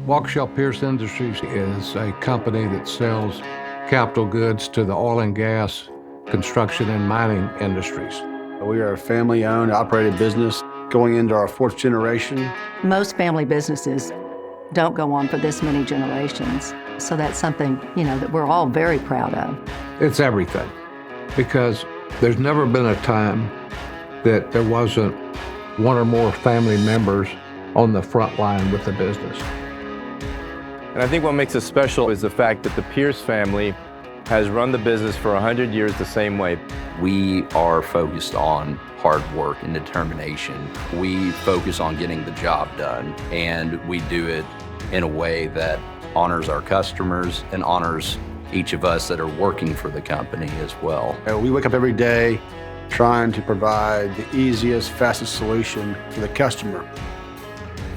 Waukesha Pierce Industries is a company that sells capital goods to the oil and gas, construction and mining industries. We are a family-owned, operated business going into our fourth generation. Most family businesses don't go on for this many generations. So that's something, that we're all very proud of. It's everything, because there's never been a time that there wasn't one or more family members on the front line with the business. And I think what makes us special is the fact that the Pierce family has run the business for 100 years the same way. We are focused on hard work and determination. We focus on getting the job done, and we do it in a way that honors our customers and honors each of us that are working for the company as well. We wake up every day trying to provide the easiest, fastest solution for the customer.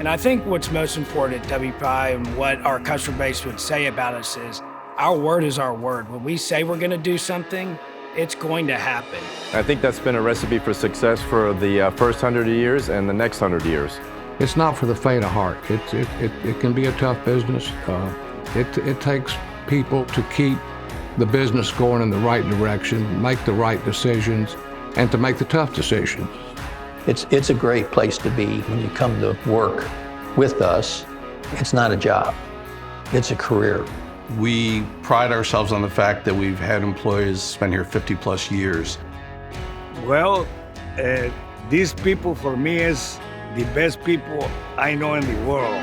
And I think what's most important at WPI and what our customer base would say about us is our word is our word. When we say we're going to do something, it's going to happen. I think that's been a recipe for success for the first 100 years and the next 100 years. It's not for the faint of heart. It can be a tough business. It takes people to keep the business going in the right direction, make the right decisions, and to make the tough decisions. It's a great place to be when you come to work with us. It's not a job, it's a career. We pride ourselves on the fact that we've had employees spend here 50 plus years. Well, these people for me is the best people I know in the world.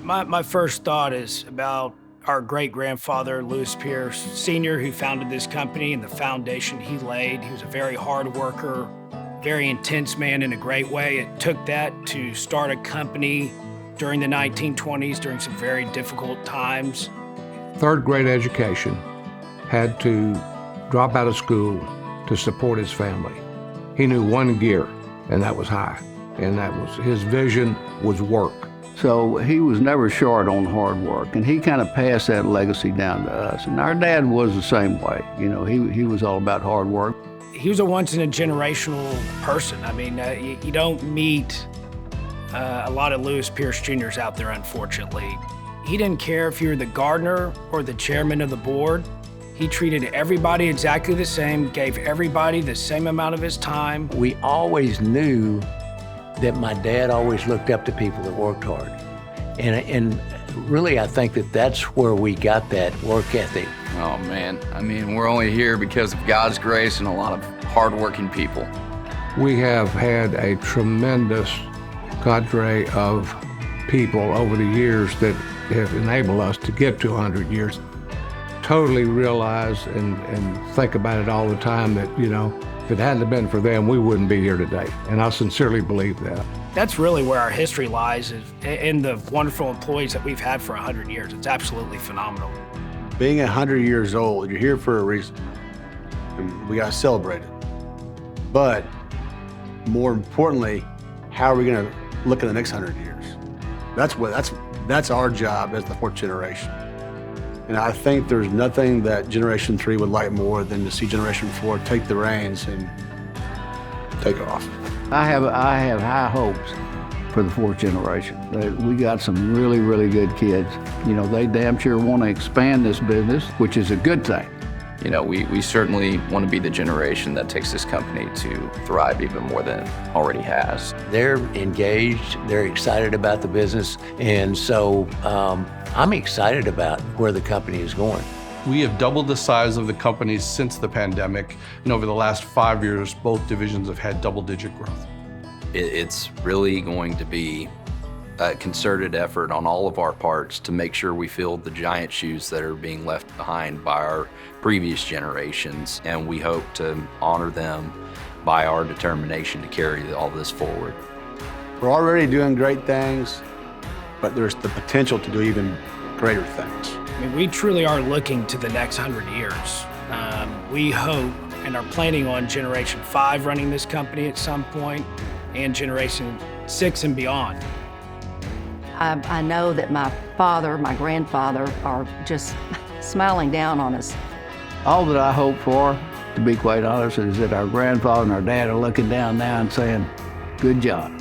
My first thought is about our great-grandfather, Lewis Pierce Sr., who founded this company and the foundation he laid. He was a very hard worker, very intense man in a great way. It took that to start a company during the 1920s, during some very difficult times. Third grade education, had to drop out of school to support his family. He knew one gear, and that was high. And that was, his vision was work. So he was never short on hard work, and he kind of passed that legacy down to us. And our dad was the same way. He was all about hard work. He was a once-in-a-generational person. I mean, you don't meet a lot of Lewis Pierce Jr.'s out there, unfortunately. He didn't care if you were the gardener or the chairman of the board. He treated everybody exactly the same, gave everybody the same amount of his time. We always knew that my dad always looked up to people that worked hard. And really, I think that that's where we got that work ethic. Oh man, I mean, we're only here because of God's grace and a lot of hardworking people. We have had a tremendous cadre of people over the years that have enabled us to get to 100 years. Totally realize and think about it all the time that, if it hadn't been for them, we wouldn't be here today. And I sincerely believe that. That's really where our history lies, is in the wonderful employees that we've had for 100 years. It's absolutely phenomenal. Being 100 years old, you're here for a reason. And we got to celebrate it. But more importantly, how are we going to look in the next 100 years? That's our job as the fourth generation. And I think there's nothing that Generation 3 would like more than to see Generation 4 take the reins and take off. I have high hopes for the fourth generation. We got some really, really good kids. They damn sure want to expand this business, which is a good thing. We certainly want to be the generation that takes this company to thrive even more than it already has. They're engaged, they're excited about the business, and so I'm excited about where the company is going. We have doubled the size of the company since the pandemic, and over the last 5 years, both divisions have had double-digit growth. It's really going to be a concerted effort on all of our parts to make sure we fill the giant shoes that are being left behind by our previous generations, and we hope to honor them by our determination to carry all this forward. We're already doing great things, but there's the potential to do even greater things. I mean, we truly are looking to the next 100 years. We hope and are planning on Generation 5 running this company at some point, and Generation 6 and beyond. I know that my father, my grandfather are just smiling down on us. All that I hope for, to be quite honest, is that our grandfather and our dad are looking down now and saying, good job.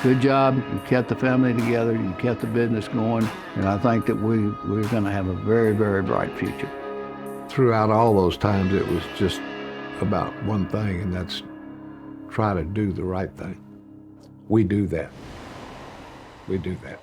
good job. You kept the family together. You kept the business going. And I think that we're going to have a very, very bright future. Throughout all those times, it was just about one thing, and that's try to do the right thing. We do that. We do that.